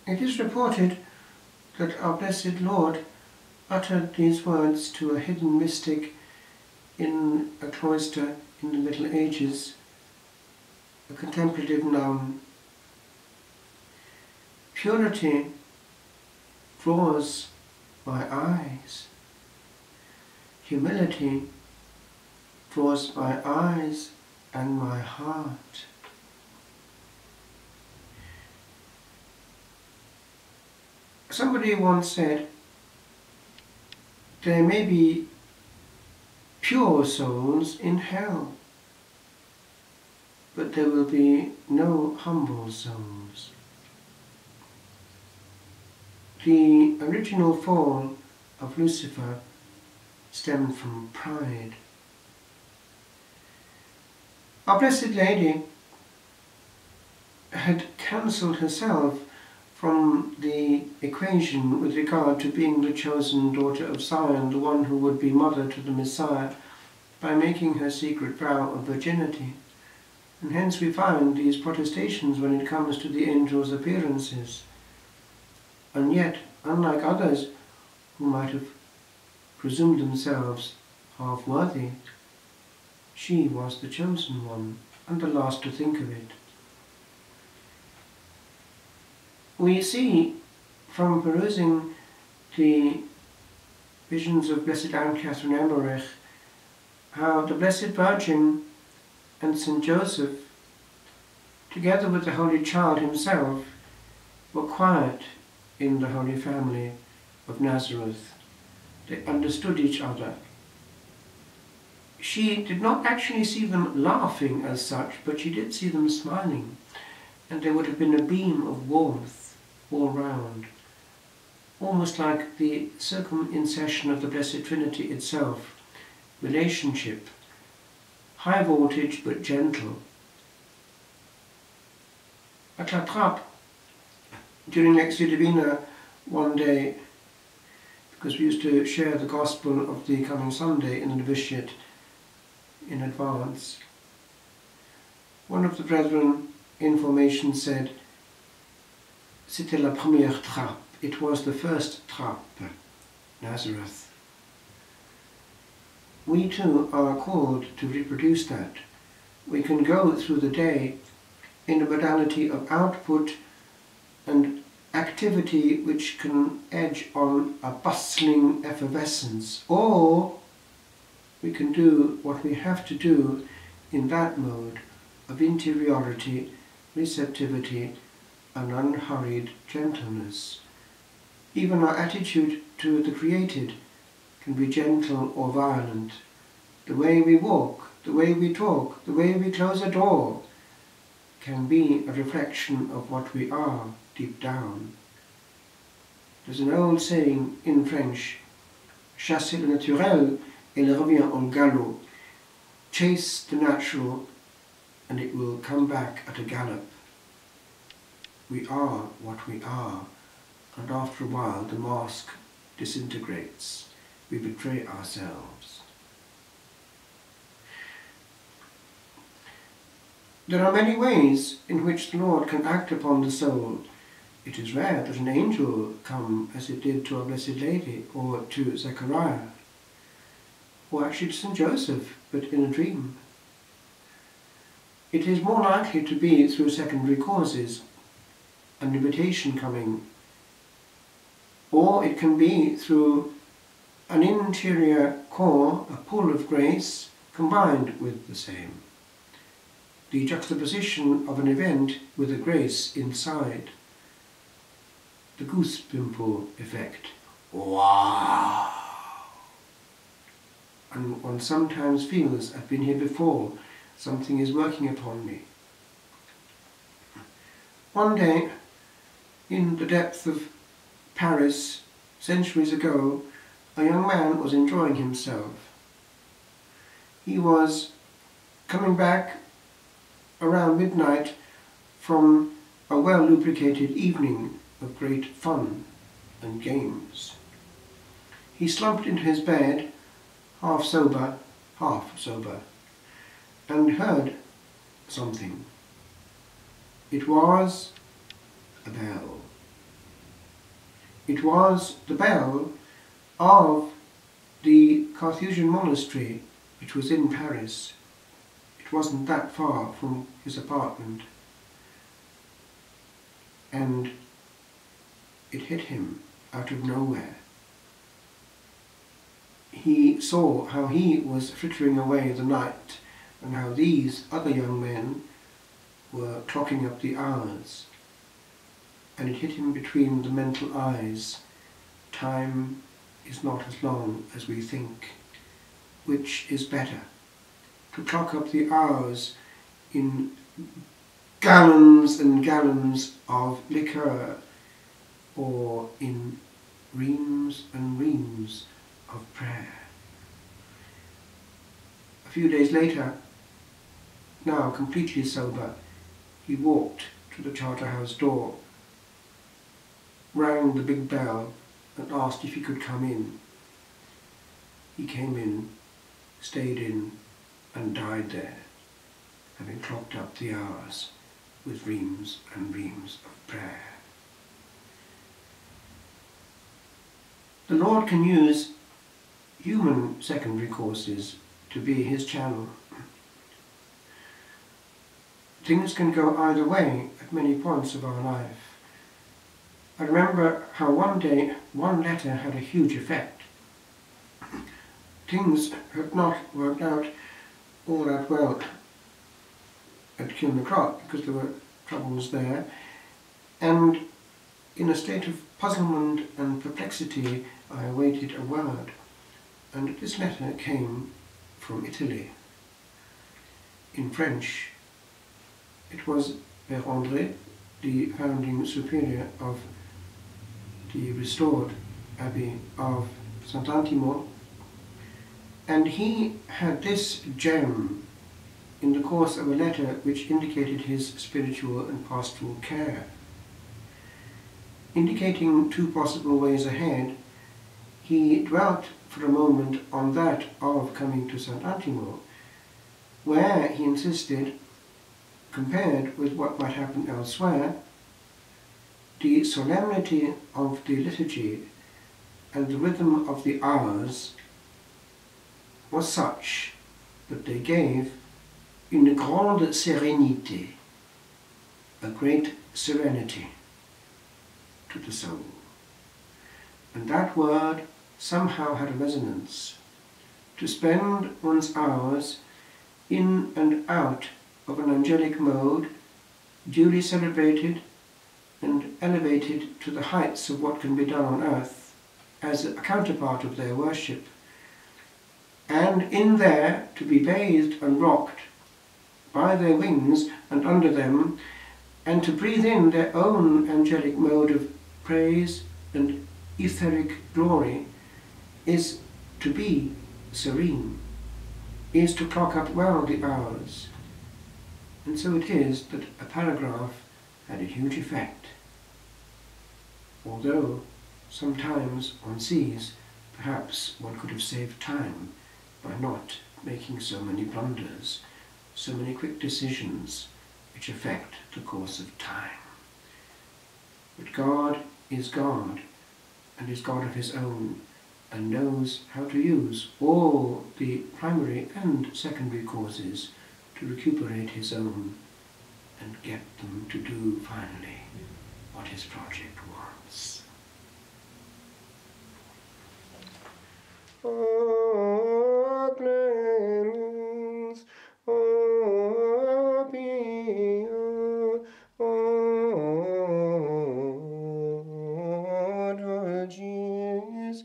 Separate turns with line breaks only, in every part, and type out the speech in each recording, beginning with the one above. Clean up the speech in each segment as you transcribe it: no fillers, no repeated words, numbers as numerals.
It is reported that our Blessed Lord uttered these words to a hidden mystic in a cloister in the Middle Ages, a contemplative nun. Purity draws my eyes. Humility draws my eyes and my heart. Somebody once said, there may be pure souls in hell, but there will be no humble souls. The original fall of Lucifer stemmed from pride. Our Blessed Lady had cancelled herself from the equation with regard to being the chosen daughter of Zion, the one who would be mother to the Messiah, by making her secret vow of virginity. And hence we find these protestations when it comes to the angel's appearances. And yet, unlike others who might have presumed themselves half worthy, she was the chosen one, and the last to think of it. We see from perusing the visions of Blessed Anne Catherine Emmerich how the Blessed Virgin and St. Joseph, together with the Holy Child himself, were quiet in the Holy Family of Nazareth. They understood each other. She did not actually see them laughing as such, but she did see them smiling, and there would have been a beam of warmth all round, almost like the circumcision of the Blessed Trinity itself. Relationship, high voltage but gentle. At La Trappe, during Lectio Divina one day, because we used to share the Gospel of the coming Sunday in the novitiate in advance, one of the brethren in formation said, "C'était la première trappe." It was the first trappe, Nazareth. We too are called to reproduce that. We can go through the day in a modality of output and activity which can edge on a bustling effervescence, or we can do what we have to do in that mode of interiority, receptivity, and unhurried gentleness. Even our attitude to the created can be gentle or violent. The way we walk, the way we talk, the way we close a door can be a reflection of what we are deep down. There's an old saying in French, "Chasser le naturel et il revient en galop." Chase the natural and it will come back at a gallop. We are what we are, and after a while the mask disintegrates. We betray ourselves. There are many ways in which the Lord can act upon the soul. It is rare that an angel come as it did to our Blessed Lady, or to Zechariah, or actually to St. Joseph, but in a dream. It is more likely to be through secondary causes, an invitation coming, or it can be through an interior core, a pull of grace, combined with the same. The juxtaposition of an event with a grace inside. The goose pimple effect. Wow! And one sometimes feels, I've been here before, something is working upon me. One day, in the depth of Paris, centuries ago, a young man was enjoying himself. He was coming back around midnight from a well-lubricated evening of great fun and games. He slumped into his bed, half sober, and heard something. It was a bell. It was the bell of the Carthusian monastery, which was in Paris. It wasn't that far from his apartment. And it hit him out of nowhere. He saw how he was frittering away the night and how these other young men were clocking up the hours. And it hit him between the mental eyes. Time is not as long as we think. Which is better? To clock up the hours in gallons and gallons of liquor, or in reams and reams of prayer. A few days later, now completely sober, he walked to the Charterhouse door, rang the big bell and asked if he could come in. He came in, stayed in, and died there, having clocked up the hours with reams and reams of prayer. The Lord can use human secondary courses to be his channel. Things can go either way at many points of our life. I remember how one day one letter had a huge effect. Things had not worked out all that well at Kilmacrock because there were troubles there, and in a state of puzzlement and perplexity I awaited a word, and this letter came from Italy. In French. It was Père André, the founding superior of the restored Abbey of Sant'Antimo, and he had this gem in the course of a letter which indicated his spiritual and pastoral care. Indicating two possible ways ahead, he dwelt for a moment on that of coming to Sant'Antimo, where he insisted, compared with what might happen elsewhere, the solemnity of the liturgy and the rhythm of the hours was such that they gave une grande sérénité, a great serenity to the soul. And that word somehow had a resonance. To spend one's hours in and out of an angelic mode, duly celebrated and elevated to the heights of what can be done on earth as a counterpart of their worship, and in there to be bathed and rocked by their wings and under them, and to breathe in their own angelic mode of praise and etheric glory, is to be serene, is to clock up well the hours. And so it is that a paragraph had a huge effect. Although sometimes one sees perhaps one could have saved time by not making so many blunders, so many quick decisions which affect the course of time. But God is God, and is God of his own, and knows how to use all the primary and secondary causes to recuperate his own and get them to do finally what his project wants. Oh, clemens, oh, pia, oh, dulcis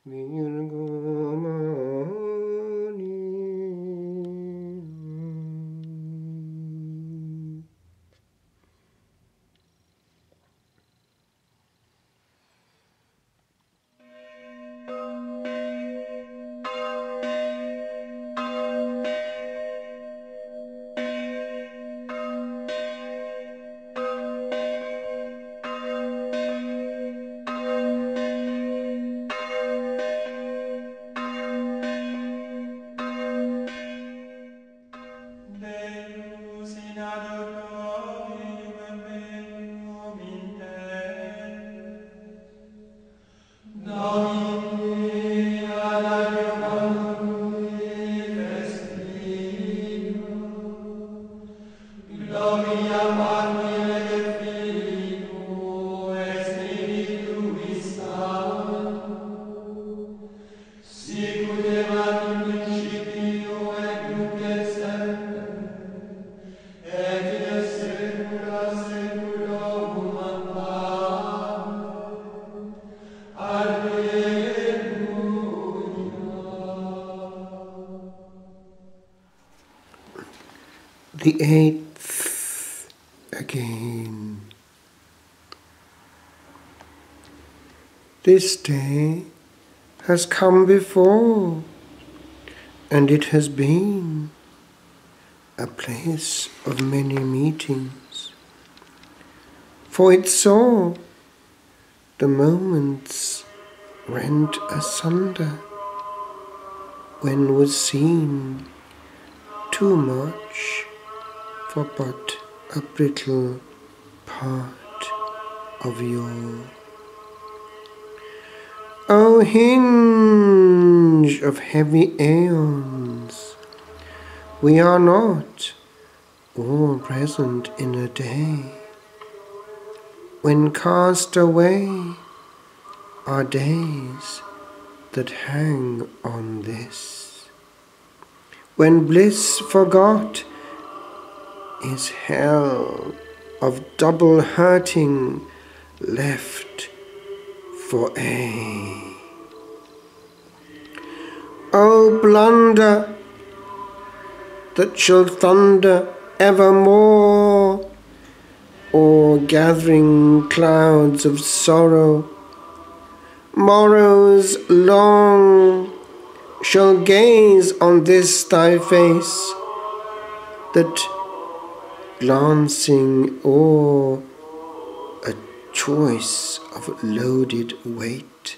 Virgo Maria. The 8th again. This day has come before, and it has been a place of many meetings, for it saw the moments rent asunder, when was seen too much for but a brittle part of your. O hinge of heavy aeons, we are not all present in a day, when cast away are days that hang on this, when bliss forgot is hell of double hurting left for aye. O blunder that shall thunder evermore, or gathering clouds of sorrow, morrows long shall gaze on this thy face, that glancing o'er a choice of loaded weight,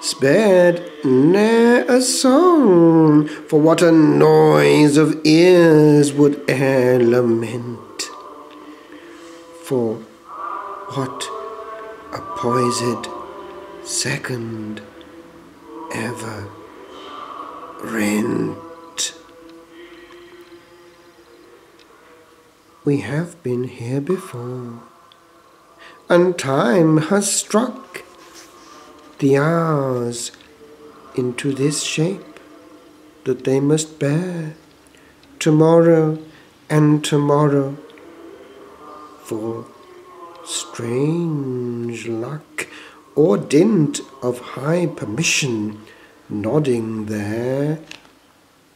spared ne'er a song, for what a noise of ears would e'er lament, for what a poised second ever rent. We have been here before, and time has struck the hours into this shape that they must bear tomorrow and tomorrow, for strange luck, or dint of high permission, nodding there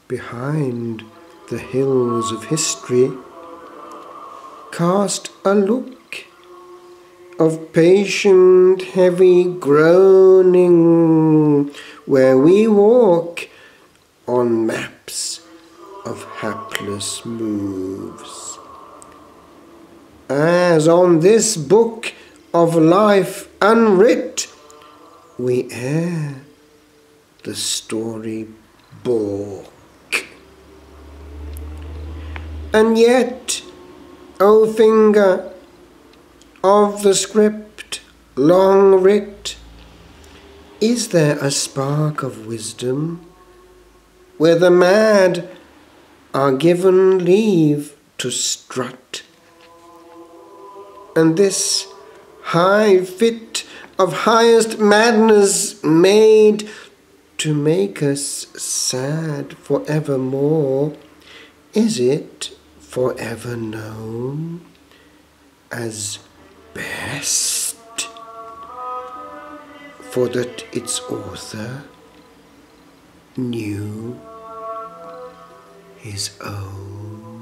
behind the hills of history, cast a look of patient heavy groaning where we walk on maps of hapless moves, as on this book of life unwrit we ere the story balk. And yet, O finger of the script long writ, is there a spark of wisdom where the mad are given leave to strut, and this high fit of highest madness made to make us sad for evermore, is it forever known as best, for that its author knew his own?